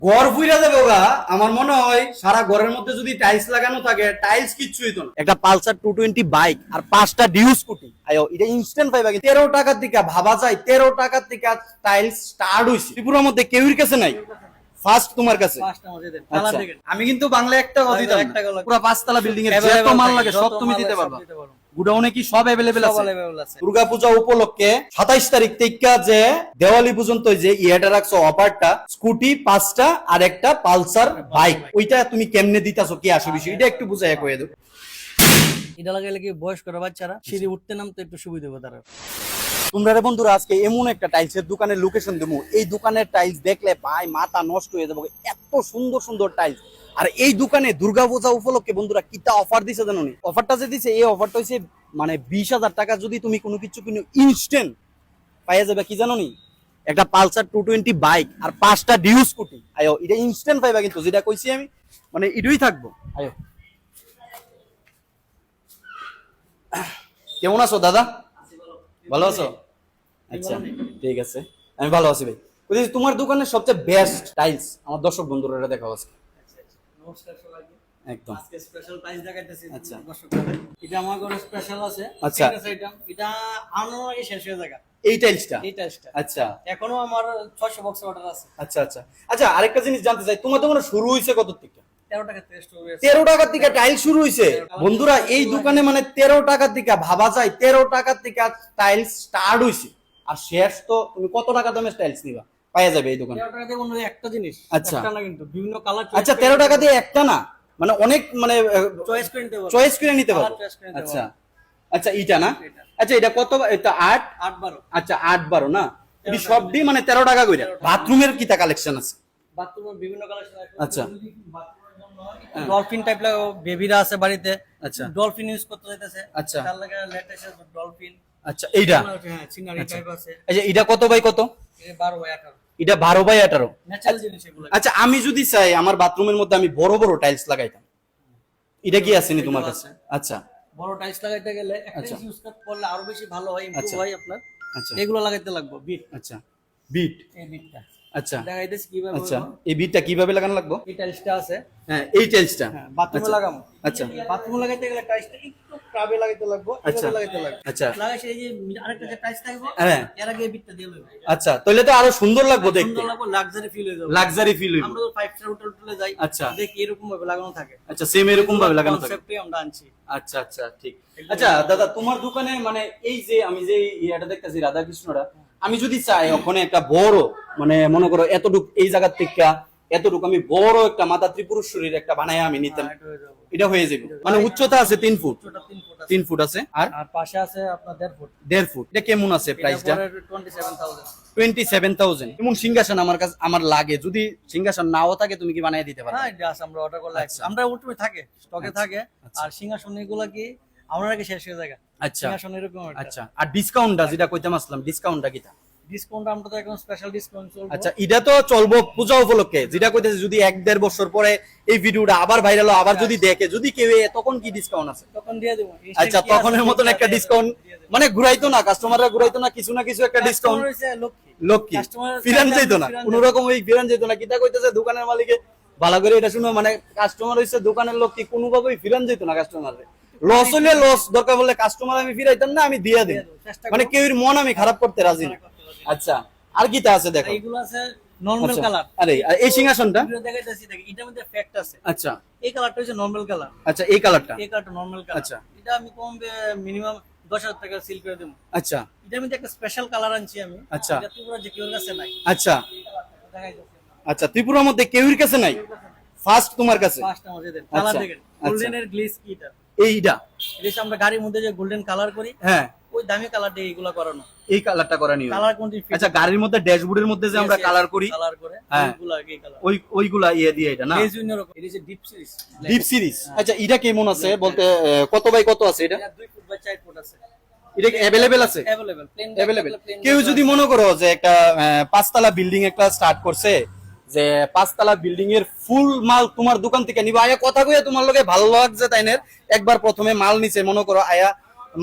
ঘর ফুইরা যাবে ওগা। আমার মনে হয় সারা ঘরের মধ্যে যদি টাইলস লাগানো থাকে, টাইলস কিচ্ছু হইতো না। একটা পালসার 220 বাইক আর 5টা ডিউ স্কুটি, আয়ো এটা ইনস্ট্যান্ট পাইবা। 13 টাকার দিকে ভাবা যায়, 13 টাকার দিকে টাইলস স্টার্ট হইছে। ত্রিপুরার মধ্যে কেউর কাছে নাই, ফার্স্ট তোমার কাছে। আচ্ছা, আমি কিন্তু বাংলা একটা কথা দিতাম না। পুরো 5তলা বিল্ডিং এর যত মাল লাগে সব তুমি দিতে পারবা। গুডাউনে কি সব अवेलेबल আছে? দুর্গাপূজা উপলক্ষে 27 তারিখ থেকে যে দেওয়ালি পর্যন্ত যে ইয়েটা রাখছো অফারটা, স্কুটি 5টা আর একটা পালসার বাইক, ওইটা তুমি কেমনে দিতাছো, কি আসে বিষয় এটা একটু বুঝাইয়া কইয়া দাও। এটা লাগাইলে কি বয়স্করা বাচ্চারা সিঁড়ি উঠতে নামতে একটু সুবিধা হবে তারা। তোমরা রে বন্ধুরা আজকে এমন একটা টাইলসের দোকানের লোকেশন দেবো, এই দোকানের টাইলস দেখলে ভাই মাথা নষ্ট হয়ে যাবে। এত সুন্দর সুন্দর টাইলস। আর এই দোকানে দুর্গাপূজা উপলক্ষে বন্ধুরা কিটা অফার দিছে জানো নি? অফারটা যে দিছে, এই অফারটা হচ্ছে মানে 20,000 টাকা যদি তুমি কোনো কিছু কিনো ইনস্ট্যান্ট পাইয়া যাবে। কি জানো নি? একটা পালসার 220 বাইক আর 5টা ডিউ স্কুটি, আয়ো এটা ইনস্ট্যান্ট পাইবা। কিন্তু যেটা কইছি আমি মানে ইডুই থাকবো। আয়ো, কেমন আছো দাদা? ভালো আছো? আচ্ছা ঠিক আছে, আমি ভালো আছি ভাই। বলছি তোমার দোকানের সবচেয়ে বেস্ট টাইলস আমার দর্শক বন্ধুরা এটা দেখাও আজকে। নমস্কার সবাইকে। একদম আজকে স্পেশাল প্রাইস দেখাইতেছি আচ্ছা। দর্শকদের। এটা আমার ঘরে স্পেশাল আছে। আচ্ছা। এটা আনার আগে শেষ হয়ে যায়। এই টাইলসটা? এই টাইলসটা আচ্ছা এখনো আমার 600 বক্স অর্ডার আছে। আচ্ছা আচ্ছা আচ্ছা, আরেকটা জিনিস জানতে চাই, তোমার দোকানে শুরু হইছে কত থেকে? 13 টাকা থেকে শুরু হয়েছে। 13 টাকার থেকে টাইল শুরু হইছে বন্ধুরা। এই দোকানে মানে 13 টাকার থেকে ভাবা যায়, 13 টাকার থেকে টাইলস স্টার্ট হইছে। আর শেষ তো তুমি কত টাকা দামের টাইলস নিবা পাওয়া যাবে এই দোকানে? 13 টাকা দিয়ে বন্ধু একটা জিনিস, আচ্ছা। একটা না কিন্তু বিভিন্ন কালার। আচ্ছা 13 টাকা দিয়ে একটা না, মানে অনেক মানে চয়েস করে নিতে পারো। চয়েস করে নিতে পারো। চয়েস করে নিতে আচ্ছা পারো। আচ্ছা, এইটা না? আচ্ছা এটা কত? এটা 8 8 12। আচ্ছা 8 12 না? এই সব দিয়ে মানে 13 টাকা কইরা। বাথরুমের কিটা কালেকশন আছে? বাথরুমের বিভিন্ন কালেকশন আছে। আচ্ছা। বাথরুমের জন্য ডলফিন টাইপ লাগো, বেবিরা আছে বাড়িতে। আচ্ছা। ডলফিন ইউজ করতে যাইতেছে। আচ্ছা। তার লাগে লেটেস্ট ডলফিন। আচ্ছা এইটা? হ্যাঁ, সিনারি টাইপ আছে। আচ্ছা এটা কত বাই কত? এটা 12 বাই 18। এটা 12 বাই 18 ন্যাচারাল জিনিস এগুলো। আচ্ছা আমি যদি চাই আমার বাথরুমের মধ্যে আমি বড় বড় টাইলস লাগাইতাম, এটা কি আছে নি তোমার কাছে? আচ্ছা বড় টাইলস লাগাইতে গেলে একটা আচ্ছা। ইউজ করলে আরো বেশি ভালো হয়, ইমপ্রুভ আচ্ছা। হয় আপনার। আচ্ছা এগুলো লাগাইতে লাগবে বিট। আচ্ছা বিট। এই বিটটা আচ্ছা দেখাইতেছি কিভাবে। আচ্ছা এই বিটটা কিভাবে লাগানো লাগবে? এই টাইলসটা আছে। হ্যাঁ এই টাইলসটা। হ্যাঁ, বাথরুমে আচ্ছা। লাগাবো। আচ্ছা বাথরুমে লাগাইতে গেলে টাইলসটা একটু ক্রাবে লাগাইতে লাগবে, আচ্ছা। এভাবে লাগাইতে লাগবে। আচ্ছা। লাগাইছে এই যে আরেকটা যে টাইলস থাকবে, হ্যাঁ। এর আগে এই বিটটা দিয়ে লইব। আচ্ছা তাহলে তো আরো সুন্দর লাগবে দেখতে, সুন্দর লাগবে, লাক্সারি ফিল হয়ে যাবে। লাক্সারি ফিল হইব। আমরা তো 5 স্টার হোটেলে যাই, আচ্ছা। দেখি এরকম ভাবে লাগানো থাকে। আচ্ছা সেম এরকম ভাবে লাগানো থাকে। কনসেপ্টই আমরা আনছি। আচ্ছা আচ্ছা ঠিক। আচ্ছা দাদা তোমার দোকানে মানে এই যে আমি যে এটা দেখতেছি রাধা কৃষ্ণরা, আমি যদি চাই ওখানে একটা বড় মানে মনে করো এতটুক এই জায়গার থেকে এতটুকু আমি বড় একটা মাতা ত্রিপুরেশ্বরীর একটা বানায় আমি নিতাম, এটা হয়ে যাবে। এটা হয়ে যাবে? মানে উচ্চতা আছে 3 ফুট? ছোটটা 3 ফুট আছে। 3 ফুট আছে। আর আর পাশে আছে আপনার 1.5 ফুট। 1.5 ফুট। এটা কেমন আছে প্রাইসটা? 27,000। 27,000। এমন সিংহাসন আমার কাছে আমার লাগে, যদি সিংহাসন নাও থাকে তুমি কি বানিয়ে দিতে পারবে? হ্যাঁ, এটা আছে, আমরা অর্ডার করলে আচ্ছা। আমরা উল্টো থাকে, স্টকে থাকে। আর সিংহাসন এগুলা কি আমরা আগে শেষ হয়ে যায়। আচ্ছা সিংহাসন এরকম একটা। আচ্ছা। আর ডিসকাউন্টটা যেটা কইতাম আসলাম, ডিসকাউন্টটা কিটা? ডিসকাউন্ট আমরা তো এখন স্পেশাল ডিসকাউন্ট চলবে। আচ্ছা এটা তো চলবো পূজা উপলক্ষে, যেটা কইতেছে যদি 1-1.5 বছর পরে এই ভিডিওটা আবার ভাইরাল হয়, আবার যদি দেখে যদি কেউ তখন কি ডিসকাউন্ট আছে? তখন দিয়ে দেব। আচ্ছা তখনের মতন একটা ডিসকাউন্ট মানে ঘুরাইতো না, কাস্টমাররা ঘুরাইতো না, কিছু না কিছু একটা ডিসকাউন্ট। লক্ষ্মী ফিরান যাইতো না, কোন রকম ওই ফিরান যাইতো না। কিটা কইতেছে দোকানের মালিকে ভালো করে এটা শুনো, মানে কাস্টমার হইছে দোকানের লক্ষ্মী, কোনোভাবেই ফিরান যাইতো না কাস্টমারে। লস হইলে লস, দরকার বললে কাস্টমার আমি ফিরাইতাম না, আমি দিয়ে দিই। মানে কেউর মন আমি খারাপ করতে রাজি না। আচ্ছা আর কিটা আছে দেখো? এইগুলো আছে নরমাল আচ্ছা। কালার। আরে আর এই সিংহাসনটা? ভিডিও দেখাইতেছি দেখি, এটার মধ্যে ফ্যাক্ট আছে। আচ্ছা এই কালারটা হচ্ছে নরমাল কালার। আচ্ছা এই কালারটা? এই কালারটা নরমাল কালার। আচ্ছা। এটা আমি কম মিনিমাম 10,000 টাকা সেল করে দেব। আচ্ছা এটার মধ্যে একটা স্পেশাল কালার আনছি আমি। আচ্ছা। এটা ত্রিপুরা যে কেউর কাছে নাই। আচ্ছা দেখাইতেছি। আচ্ছা ত্রিপুরার মধ্যে কেউর কাছে নাই, ফার্স্ট তোমার কাছে? ফার্স্ট আমাদের কালার আচ্ছা, দেখেন, গোল্ডেন এর গ্লেজ কি এটা? এইটা? এটা আমরা গাড়ির মধ্যে যে গোল্ডেন কালার করি, হ্যাঁ ওই দামি কালার দিয়ে এগুলা করানো। এই কালারটা করা নিও। কালার কোনটি? আচ্ছা গাড়ির মধ্যে ড্যাশবোর্ডের মধ্যে যে আমরা কালার করি, কালার করে হ্যাঁ। ওইগুলা এই কালার। ওইগুলা ইয়ে দিয়ে এটা না? এই জন্য এরকম। এটা যে ডিপ সিরিজ। Deep series. আচ্ছা এটা কেমন আছে বলতে কত বাই কত আছে এটা? এটা 2 ফুট বাই 4 ফুট আছে। এটা কি अवेलेबल আছে? Available plane available. কেউ যদি মনে করো যে একটা 5তলা বিল্ডিং একটা স্টার্ট করছে, যে 5তলা বিল্ডিং এর ফুল মাল তোমার দোকান থেকে নিবা, আয়া কথা কইয়া তোমার লগে ভালো লাগছে তাইনের, একবার প্রথমে মাল নিছে মনে করো আয়া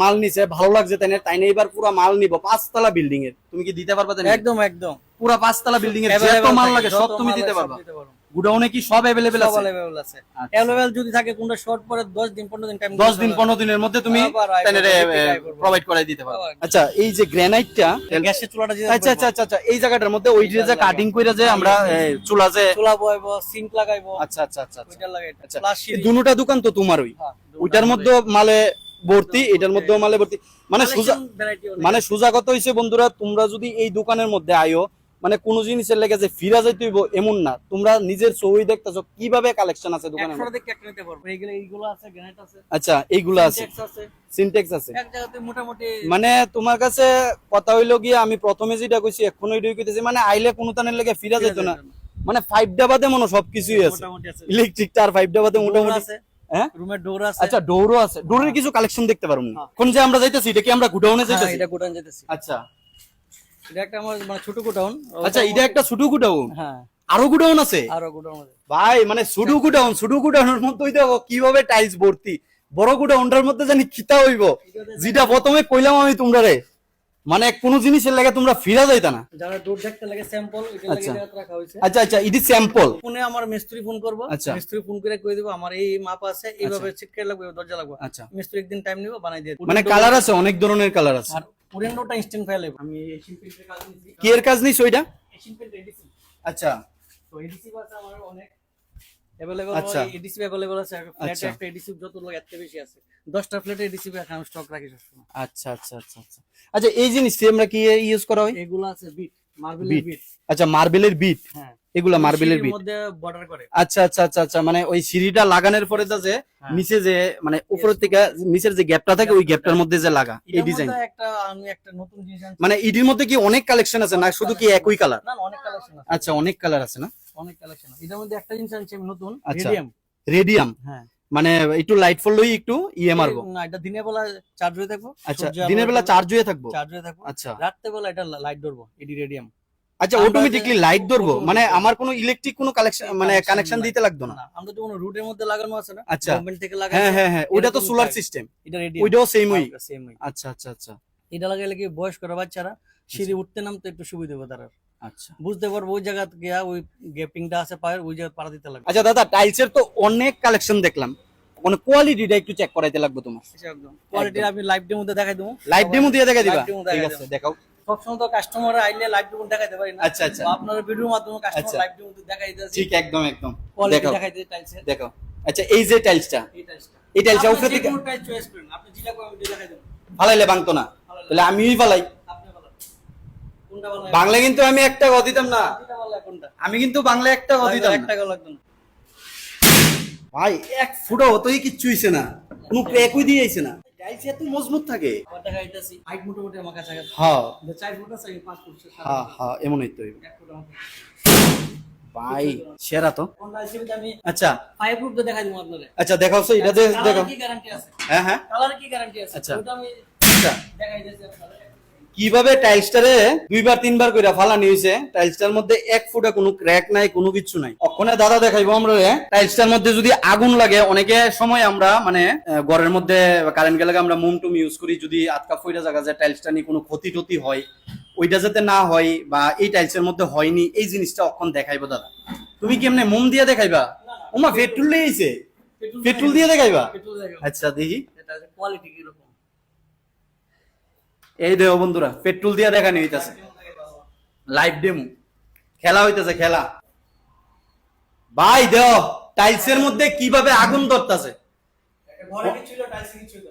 মাল নিছে, ভালো লাগছে তাই না, এবার পুরো মাল নিব 5 তলা বিল্ডিং এর, তুমি কি দিতে পারবা? তাই একদম একদম পুরো 5 তলা বিল্ডিং এর যত Available মাল থাকে, লাগে যত সব তুমি মাল দিতে লাগে, সব পারবা? দিতে পারবো। গুডাউনে কি সব अवेलेबल সব আছে? available আছে। আচ্ছা। Available যদি থাকে কোনটা শর্ট পরে 10 দিন 15 দিন টাইম 10 দিন 15 দিনের মধ্যে তুমি আবার আইবো, আইবো, আইবো। প্রোভাইড করে দিতে পারবে। আবার। আচ্ছা, এই যে গ্রানাইটটা, গ্যাসের চুলাটা যে আচ্ছা আচ্ছা আচ্ছা আচ্ছা, এই জায়গাটার মধ্যে ওই যে কাটিং কইরা যে আমরা চুলা যে, চুলা বসাবো, সিঙ্ক লাগাইবো, আচ্ছা আচ্ছা আচ্ছা আচ্ছা ওইটা লাগাইতে আচ্ছা, প্লাস এই দুটোটা দোকান তো তোমারই, হ্যাঁ, ওইটার মধ্যে মালে ভর্তি, এটার মধ্যেও মালে ভর্তি, মানে সোজা, মানে সোজা কথা হইছে বন্ধুরা, তোমরা যদি এই দোকানের মধ্যে আইও, মানে কোন জিনিসের লেগে যে ফিরা যাইতে হইব এমন না, তোমরা নিজের চোখে দেখতেছো কিভাবে কালেকশন আছে দোকানের মধ্যে। দেখে একটা নিতে পারবো। এইগুলো আছে, গ্রানাইট আছে, আচ্ছা, এইগুলো আছে, সিনটেক্স আছে, সিনটেক্স আছে, এক জায়গাতে মোটামুটি মানে তোমার কাছে কথা হইলো গিয়ে আমি প্রথমে যেটা কইছি এখন ওইটাই কইতেছি, মানে আইলে কোনো তানের লেগে ফিরা যেত না, মানে 5 ডাবাতে মনে হয় সবকিছুই আছে, মোটামুটি আছে। ইলেকট্রিক তার 5 ডাবাতে মোটামুটি আছে, হ্যাঁ। রুমের ডোর আছে। আচ্ছা, ডোরও আছে, ডোরের কিছু কালেকশন দেখতে পারুম না। হ্যাঁ। কোন যে আমরা যাইতেছি, এটা কি আমরা গুডাউনে হ্যাঁ, যাইতেছি? এটা গোডাউন যেতেছি। আচ্ছা এটা একটা আমার মানে ছোট গোডাউন। আচ্ছা, এটা একটা ছোট গুডাউন, হ্যাঁ, আরো গুডাউন আছে আরো গোডাউন আছে। ভাই, মানে ছোট গুডাউনের মধ্যেই দেখো কিভাবে টাইলস ভর্তি, বড় গুডাউনটার মধ্যে জানি খিতা হইব, যেটা প্রথমে কইলাম আমি তোমরা রে, মানে কোন জিনিসের লাগে তোমরা ফিরা যাইতা না। যারা ডোর দেখতে লাগে স্যাম্পল, এটা লাগে আচ্ছা। এটা রাখা হইছে। আচ্ছা আচ্ছা, ইডি স্যাম্পল। ফোনে আমার মিস্ত্রি ফোন করব, আচ্ছা। মিস্ত্রি ফোন করে কই দেব আমার এই মাপ আছে, এইভাবে ছিটকে লাগবে, দরজা লাগবে। আচ্ছা, মিস্ত্রি একদিন টাইম নিব, বানাই দিয়ে মানে কালার আছে, অনেক ধরনের কালার আছে। আর পুরেন ডোরটা ইনস্ট্যান্ট ফাইল আমি এশিয়ান পেইন্টের কাজ নিছি। কি এর কাজ নিছ ওইটা? Asian paint ADC. আচ্ছা তো এডিসি আছে আমার অনেক अवेलेबल, আচ্ছা। এডিসি अवेलेबल আছে। ফ্ল্যাটে আচ্ছা। একটা এডিসি যত লোক এত বেশি আছে, 10টা ফ্ল্যাটে এডিসি এখন আমি স্টক রাখি সবসময়। আচ্ছা আচ্ছা আচ্ছা আচ্ছা আচ্ছা, এই জিনিসটি আমরা কি ইউজ করা হয়? এগুলো আছে বিট, মার্বেলের বিট। বিট। আচ্ছা, মার্বেলের বিট, হ্যাঁ, এগুলা মার্বেলের সিঁড়ির বিট। মধ্যে বর্ডার করে। আচ্ছা আচ্ছা আচ্ছা আচ্ছা, মানে ওই সিঁড়িটা লাগানোর পরে যে নিচে যে মানে উপর থেকে নিচের যে গ্যাপটা থাকে ওই গ্যাপটার মধ্যে যে লাগা, এই এটার ডিজাইন। মধ্যে একটা আমি একটা নতুন জিনিস আনছি। মানে ইডির মধ্যে কি অনেক কালেকশন আছে না শুধু কি একই কালার? না না, অনেক কালেকশন আছে। আচ্ছা, অনেক কালার আছে না? অনেক কালেকশন আছে। এটার মধ্যে একটা জিনিস আনছি আমি নতুন, আচ্ছা। রেডিয়াম। রেডিয়াম, হ্যাঁ, মানে একটু লাইট ফললেই একটু ইয়ে মারবো। না, এটা দিনের বেলা চার্জ হয়ে থাকবো। আচ্ছা, দিনের বেলা চার্জ হয়ে থাকবো। চার্জ হয়ে থাকবো। আচ্ছা রাত্রে বেলা এটা লাইট ধরবো, এডি রেডিয়াম। আচ্ছা, আমরা অটোমেটিকলি যে- লাইট ধরবো, মানে automatic- আমার কোনো ইলেকট্রিক কোনো কালেকশন মানে Connection কানেকশন নাই। দিতে লাগতো না। না, আমরা তো কোনো রুটের মধ্যে লাগানো আছে না, আচ্ছা। গভর্নমেন্ট থেকে লাগানো। হ্যাঁ হ্যাঁ হ্যাঁ, ওইটা তো এরকম সোলার থাকে। সিস্টেম, এটা রেডিয়াম, ওইটাও সেমই। সেমই। আচ্ছা আচ্ছা আচ্ছা এটা লাগাইলে কি বয়স্করা বাচ্চারা সিঁড়ি উঠতে নামতে একটু সুবিধা হবে তারা, আচ্ছা বুঝতে পারবো ওই জায়গা গিয়া ওই গ্যাপিংটা আছে পায়ের, ওই জায়গা পাড়া দিতে লাগবে। আচ্ছা দাদা, টাইলসের তো অনেক কালেকশন দেখলাম, মানে কোয়ালিটিটা একটু চেক করাইতে লাগবে তোমার। আচ্ছা, একদম কোয়ালিটি আমি লাইভ ডেমো দেখাই দেবো। লাইভ ডেমো দিয়ে দেখা দিবা? Live demo ঠিক দেখাই আছে, দেবো। দেখাও। সবসময় তো কাস্টমার আইলে লাইভ ডেমো দেখাইতে পারি না। আচ্ছা, আচ্ছা। বা আপনার ভিডিওর মাধ্যমে কাস্টমার আচ্ছা। লাইভ ডেমো দেখাই দিতেছি, ঠিক, একদম একদম, কোয়ালিটি দেখাও দেখাই দিতে টাইলসের। দেখাও। আচ্ছা, এই যে টাইলসটা, এই টাইলসটা, এই টাইলসটা আপনি উপরে যে থেকে কোনো টাইলস চয়েস করেন, আপনি যেটা করেন ওইটা দেখাই দেবো। ফালাইলে ভাঙতো না, তাহলে আমিই ফালাই। আপনি বলেন কোনটা ভালো লাগে? বাংলা কিন্তু আমি একটা কথা দিতাম না, যেটা ভালো লাগে কোনটা? আমি কিন্তু বাংলা একটা কথা দিতাম এক না। টাকা লাগতো না। ভাই, এক ফুটো হতোই কিচ্ছু হইছে না, কোনো ক্র্যাকই দিয়েছে না, টাইলস এত মজবুত থাকে। আবার দেখাই দিতেছি, হাইট মোটামুটি আমার কাছে আছে। হ্যাঁ 4 ফুট আছে, 5 ফুট আছে, 7 হ্যাঁ হ্যাঁ, এমনই তো। 1 ফুট আমার। ভাই সেরা তো। কোন টাইলসে আমি আচ্ছা 5 ফুট দিয়ে দেখাই দেবো আপনাদের। আচ্ছা, দেখাও তো এটা দেখো। কালার কি গ্যারান্টি আছে? হ্যাঁ হ্যাঁ, কালার কি গ্যারান্টি আছে? আচ্ছা। ওটা আমি আচ্ছা, দেখাই দিতেছি আপনাদের। কিভাবে টাইলসটারে 2-3 বার কইরা ফালানি হইছে, টাইলসটার মধ্যে 1 ফুটা কোনো ক্র্যাক নাই, কোনো কিছু নাই। ওখানে দাদা দেখাইবো আমরা টাইলসটার মধ্যে যদি আগুন লাগে, অনেকে সময় আমরা মানে ঘরের মধ্যে কারেন্ট গেলে আমরা মোম টুম ইউজ করি, যদি আটকা ফইরা জায়গা যায় টাইলসটা নিয়ে কোনো ক্ষতি টতি হয়, ওইটা যাতে না হয় বা এই টাইলসের মধ্যে হয়নি, এই জিনিসটা অখন দেখাইবো দাদা। তুমি কেমনে মোম দিয়ে দেখাইবা? ওমা পেট্রোল দিয়েছে, পেট্রোল দিয়ে দেখাইবা? পেট্রোল দেখাবো। আচ্ছা দেখি, এটা কোয়ালিটি কি রকম? এই দেখো বন্ধুরা, পেট্রোল দিয়ে দেখানি হইতাছে, লাইভ ডেমো খেলা হইতাছে, খেলা। ভাই দেও টাইলসের মধ্যে কিভাবে আগুন ধরতাছে, ঘরে কি ছিল, টাইলস কি ছিল?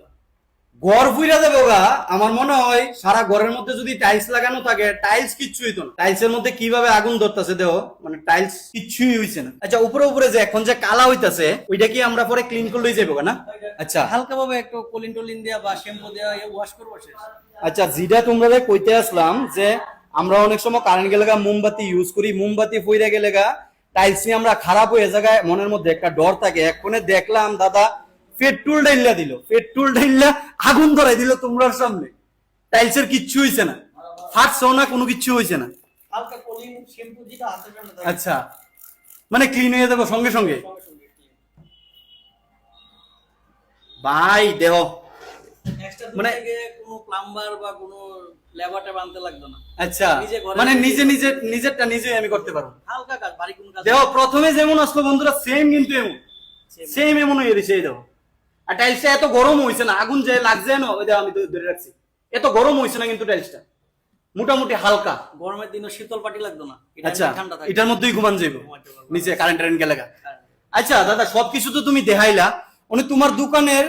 ঘর ফুইরা দেবো গা। আমার মনে হয় সারা ঘরের মধ্যে যদি টাইলস লাগানো থাকে, টাইলস কিচ্ছু হইতো না। টাইলসের মধ্যে কিভাবে আগুন ধরতাছে দেও, মানে টাইলস কিচ্ছুই হইছে না। আচ্ছা, উপরে উপরে যে এখন যে কালা হইতাছে, ওইটা কি আমরা পরে ক্লিন করলেই যাবো না? আচ্ছা হালকা ভাবে একটু কোলিন টোলিন দিয়া বা শ্যাম্পু দিয়া ওয়াশ করবো, শেষ। আচ্ছা, যেটা তোমরা কইতে আসলাম যে আমরা অনেক সময় কারেন্ট গেলে মোমবাতি ইউজ করি, মোমবাতি ফইরা গেলে টাইলস নিয়ে আমরা খারাপ হয়ে জায়গায় মনের মধ্যে একটা ডর থাকে। এক্ষণে দেখলাম দাদা পেট্রোল ঢাইলা দিল, পেট্রোল ঢাইলা আগুন ধরাই দিল তোমরার সামনে, টাইলসের কিচ্ছু হইছে না, ফাটছেও না, কোনো কিচ্ছু হইছে না। হালকা কোলিন শ্যাম্পু যেটা হাতের জন্য দেয়, আচ্ছা, মানে ক্লিন হয়ে যাবো সঙ্গে সঙ্গে। সঙ্গে সঙ্গে clean। ভাই দেহ এক্সট্রা মানে মানে কোনো প্লাম্বার বা কোনো লেবারটা আনতে লাগতো না। আচ্ছা, নিজে ঘরে মানে নিজে নিজেরটা নিজেই আমি করতে পারবো। হালকা কাজ, বাড়ি কোনো কাজ দেখো প্রথমে যেমন আসলো বন্ধুরা, সেম কিন্তু এমন সেম এমন হয়ে গেছে। এই দেখো, আর টাইলসটা এত গরম হয়েছে না, আগুন যে লাগছে না, ওই দেখো আমি ধরে রাখছি, এত গরম হয়েছে না কিন্তু টাইলসটা মোটামুটি হালকা। গরমের দিনে শীতল পাটি লাগতো না, এটা আচ্ছা, ঠান্ডা থাকে। এটার মধ্যেই ঘুমান যাইবো ঘুমাইতে পারবো। নিচে কারেন্ট টারেন্ট গেলে। হ্যাঁ। আচ্ছা দাদা, সবকিছু তো তুমি দেখাইলা, মানে তোমার দোকানের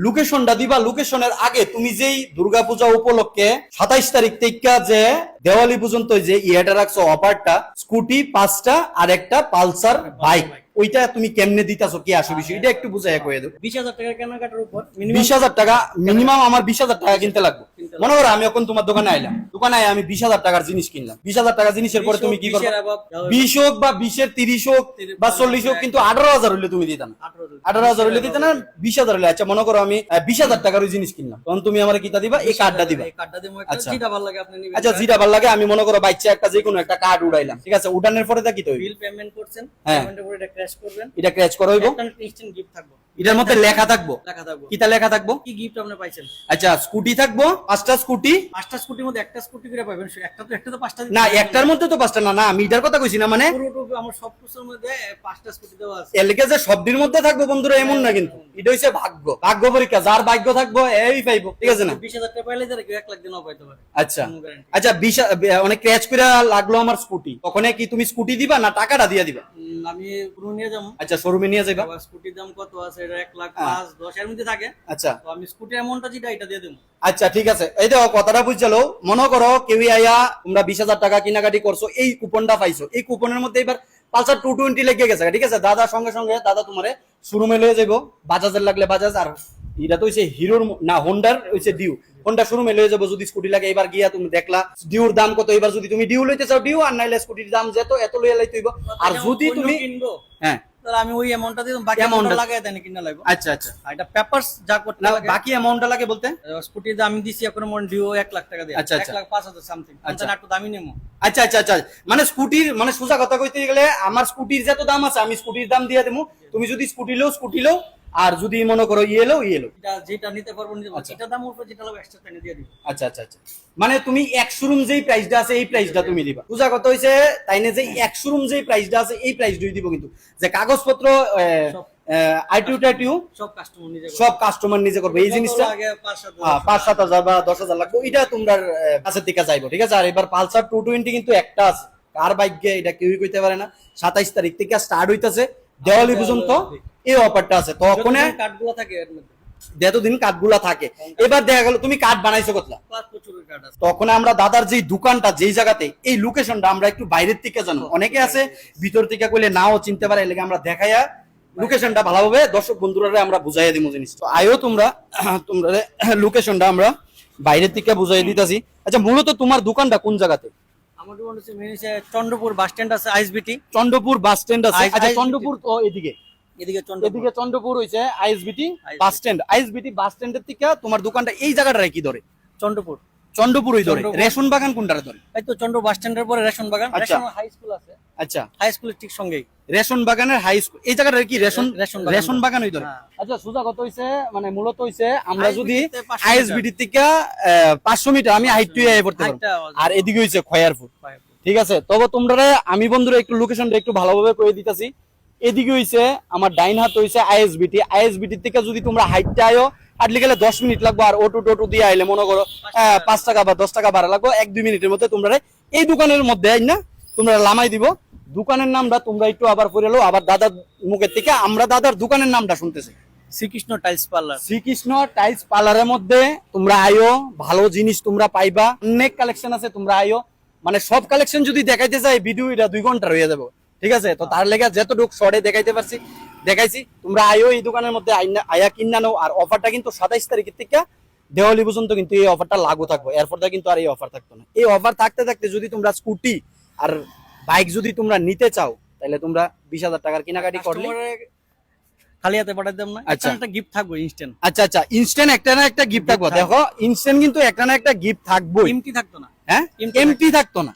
লোকেশনটা দিবা। লোকেশনের আগে তুমি যেই দুর্গাপূজা উপলক্ষে 27 তারিখ থেকে যে দেওয়ালি পর্যন্ত যে ইয়েটা রাখছো অফারটা, স্কুটি 5টা আর একটা পালসার বাইক, ওইটা তুমি কেমনে দিতাছো, কি আসে বিষয় এটা একটু বুঝাইয়া কইয়া দাও। 20,000 টাকার কেনাকাটার উপর 20,000 টাকা মিনিমাম, আমার 20,000 টাকা কিনতে লাগবে। মনে করো আমি এখন তোমার দোকানে আইলাম, দোকানে আয় আমি 20,000 টাকার জিনিস কিনলাম। 20,000 টাকা জিনিসের পরে তুমি কি করবে? 20 হোক বা 20-এর 30 হোক বা 40 হোক, কিন্তু 18,000 হইলে তুমি দিতা না। 18,000 হইলে দিতে না, 20,000 হইলে। আচ্ছা মনে করো আমি 20,000 টাকার ওই জিনিস কিনলাম, তখন তুমি আমার কিতা দিবা? এই কার্ডটা দিবা। এই কার্ডটা দিমু, একটা আচ্ছা। যেটা ভালো লাগে আপনি নিবেন। আচ্ছা, যেটা ভালো লাগে। আমি মনে করো বাচ্চা একটা যে কোনো একটা কার্ড উড়াইলাম, ঠিক আছে, উঠানোর পরে তা কি তো বিল পেমেন্ট করছেন, হ্যাঁ। পেমেন্টের পরে এটা ক্র্যাশ করবেন, এটা ক্র্যাচ করা হইব, একটা ইনস্ট্যান্ট গিফট থাকবে। এটার মধ্যে লেখা থাকবো, লেখা থাকবে কিতা লেখা থাকবো? কি গিফট আপনি পাইছেন। আচ্ছা, স্কুটি থাকবো 5টা স্কুটি। 5টা স্কুটির মধ্যে একটা স্কুটি করে পাবেন, একটা তো 5টা না, একটার মধ্যে তো 5টা না, না আমি এটার কথা কইছি না, মানে পুরোটুকু আমার সব কিছুর মধ্যে 5টা স্কুটি দেওয়া আছে। এলাকা যে সবটির মধ্যে থাকবো বন্ধুরা এমন না, কিন্তু এটা হইছে ভাগ্য, ভাগ্য পরীক্ষা, যার ভাগ্য থাকবো এই পাইবো, ঠিক আছে না? 20,000 টাকা পাইলে যারা কেউ 1 লাখ দিনও পাইতে পারে। আচ্ছা কোনো guarantee। আচ্ছা, অনেক ক্র্যাচ করে লাগলো আমার স্কুটি, তখন কি তুমি স্কুটি দিবা না টাকাটা দিয়ে দিবা? আমি পুরো নিয়ে যাবো। আচ্ছা, শোরুমে নিয়ে যাইবা। স্কুটির দাম কত আছে, এটা 1 লাখ হ্যাঁ। 5, 10 এর মধ্যে থাকে। আচ্ছা তো আমি স্কুটির অ্যামাউন্টটা যেটা এটা দিয়ে দেবো। আচ্ছা, ঠিক আছে। এই দেখো কথাটা বুঝছালো, মনে করো কেউ আইয়া তোমরা 20,000 টাকা কেনাকাটি করছো, এই কুপনটা পাইছো, এই কুপনের মধ্যে এবার পালসার 220 লেগে গেছে, ঠিক আছে, দাদা সঙ্গে সঙ্গে দাদা তোমারে শোরুমে লয়ে যাইবো, বাজাজের লাগলে বাজাজ, আর এটা তো হইছে হিরোর না হোন্ডার হইছে ডিউ, হোন্ডা শোরুমে লয়ে যাবো। যদি স্কুটি লাগে এবার গিয়া তুমি দেখলা ডিউর দাম কত, এবার যদি তুমি ডিউ লইতে চাও ডিউ, আর নাইলে স্কুটির দাম যেত এত লইয়া লাইতে হইব। আর যদি তুমি কিনবো, হ্যাঁ তাহলে আমি ওই অ্যামাউন্টটা দিলাম, বাকি Amount অ্যামাউন্টটা টা- লাগাই দেন কিনা লাগবে। আচ্ছা আচ্ছা, আর এটা পেপারস যা করতে না লাগে, বাকি অ্যামাউন্টটা লাগে বলতে? স্কুটির দাম আমি দিছি এখন মন ডিও 1 লাখ টাকা দিয়ে, আচ্ছা, আচ্ছা। 1 লাখ 5,000 সামথিং, আচ্ছা। আচ্ছা একটু দামি নেমো। আচ্ছা আচ্ছা আচ্ছা, মানে স্কুটির, মানে সোজা কথা কইতে গেলে আমার স্কুটির যত দাম আছে আমি স্কুটির দাম দিয়ে দেবো, তুমি যদি স্কুটি লো, আর যদি মনে করো ইয়ে লো। এটা যেটা নিতে পারবো নিতে পারবো, আচ্ছা। এটা দাম উপর যেটা লাগবে এক্সট্রা টাকা দিয়ে দিব। আচ্ছা আচ্ছা আচ্ছা, মানে তুমি এক শোরুম যেই প্রাইসটা আছে এই প্রাইসটা তুমি দিবা। সোজা কথা হইছে তাই না, যে এক শোরুম যেই প্রাইসটা আছে এই প্রাইসটাই দিব, কিন্তু যে কাগজপত্র সব। আইটিউ সব কাস্টমার নিজে সব কাস্টমার নিজে করবে। এই জিনিসটা আগে 5-7 5-7 হাজার বা 10,000 লাগবে, এটা তোমরা কাছের দিকে যাইবো, ঠিক আছে। আর এবার পালসার 220 কিন্তু একটা আছে, কার ভাগ্যে এটা কেউই কইতে পারে না। 27 তারিখ থেকে স্টার্ট হইতাছে, দেওয়ালি পর্যন্ত এই অফারটা আছে। তখন কার্ডগুলো থাকে এর মধ্যে, যতদিন কার্ডগুলা থাকে। এবার দেখা গেল তুমি কার্ড বানাইছো কোথায়, প্লাস প্রচুর কার্ড আছে। তখন আমরা দাদার যেই দোকানটা যেই জায়গাতে, এই লোকেশনটা আমরা একটু বাইরের থেকে জানো, অনেকে আছে ভিতর থেকে কইলে নাও চিনতে পারে, এলাকা আমরা দেখাইয়া লোকেশনটা ভালোভাবে দর্শক বন্ধুরা আমরা বুঝাইয়া দিব জিনিস। তো আয়ো তোমরা লোকেশনটা আমরা বাইরের থেকে বুঝাই দিতেছি। আচ্ছা, মূলত তোমার দোকানটা কোন জায়গাতে? আমার দোকান হচ্ছে মেন হচ্ছে চন্দ্রপুর বাস স্ট্যান্ড আছে, আইএসবিটি। চন্দ্রপুর বাস স্ট্যান্ড আছে। আচ্ছা, ISBT চন্দ্রপুর তো এদিকে, এদিকে চন্দ্রপুর। এদিকে চন্দ্রপুর হইছে আইএসবিটি বাস স্ট্যান্ড। আইএসবিটি বাস স্ট্যান্ডের থেকে তোমার দোকানটা এই জায়গাটা কি ধরে? চন্দ্রপুর, চন্দ্রপুরই ধরে। চন্দ্রপুর। রেশন বাগান কোনটারে ধরে? এই তো চন্দ্র বাস স্ট্যান্ডের পরে রেশন বাগান, আচ্ছা। রেশন হাই স্কুল আছে, আচ্ছা, হাই স্কুলের ঠিক সঙ্গেই রেশন বাগানের হাই স্কুল এই জায়গাটা কি রেশন রেশন বাগান। রেশন বাগান হই ধরে। হ্যাঁ। আচ্ছা, সোজা কত হইছে, মানে মূলত হইছে আমরা ISBT যদি তে 500 আইএসবিটি থেকে 500 মিটার আমি হাইট আই পড়তে পারবো, হাইটটা আর এদিকে হইছে খয়ারপুর, ঠিক আছে। তবে তোমরা আমি বন্ধুরা একটু লোকেশনটা একটু ভালোভাবে কয়ে দিতেছি। এদিকে হইছে আমার ডাইন হাত হইছে আইএসবিটি, আইএসবিটি থেকে যদি তোমরা হাইটটা আয়ো আটলি গেলে 10 মিনিট লাগবে, আর অটো টোটো দিয়ে আইলে মনে করো 5 টাকা বা 10 টাকা ভাড়া লাগবে। 1-2 মিনিটের মধ্যে তোমরা এই দোকানের মধ্যে আইন না তোমরা লামাই দিব। দোকানের নামটা তোমরা একটু আবার পড়ে লো, আবার দাদার মুখের থেকে আমরা দাদার দোকানের নামটা শুনতেছি, Srikrishna tiles parlour. Srikrishna tiles পার্লারের মধ্যে তোমরা আয়ো, ভালো জিনিস তোমরা পাইবা, অনেক কালেকশন আছে, তোমরা আয়ো। মানে সব কালেকশন যদি দেখাইতে চাই ভিডিও এটা 2 ঘন্টা রয়ে যাবে, ঠিক আছে। তো তার লেগে যতটুকু শর্টে দেখাইতে পারছি দেখাইছি। তোমরা আয়ো এই দোকানের মধ্যে আয়া কিনা নাও। আর অফারটা কিন্তু 27 তারিখের থেকে দেওয়ালি পর্যন্ত কিন্তু এই অফারটা লাগু থাকবে, এরপর কিন্তু আর এই অফার থাকতো না। এই অফার থাকতে থাকতে যদি তোমরা স্কুটি আর বাইক যদি তোমরা নিতে চাও, তাহলে তোমরা 20,000 টাকার কেনাকাটি করলে খালি হাতে পাঠাই দেব না, আচ্ছা। একটা গিফট থাকবে ইনস্ট্যান্ট। আচ্ছা আচ্ছা, ইনস্ট্যান্ট একটা না একটা গিফট থাকবে। দেখো ইনস্ট্যান্ট কিন্তু একটা না একটা গিফট থাকবে, এমটি থাকতো না। হ্যাঁ Empty এমটি থাকতো না।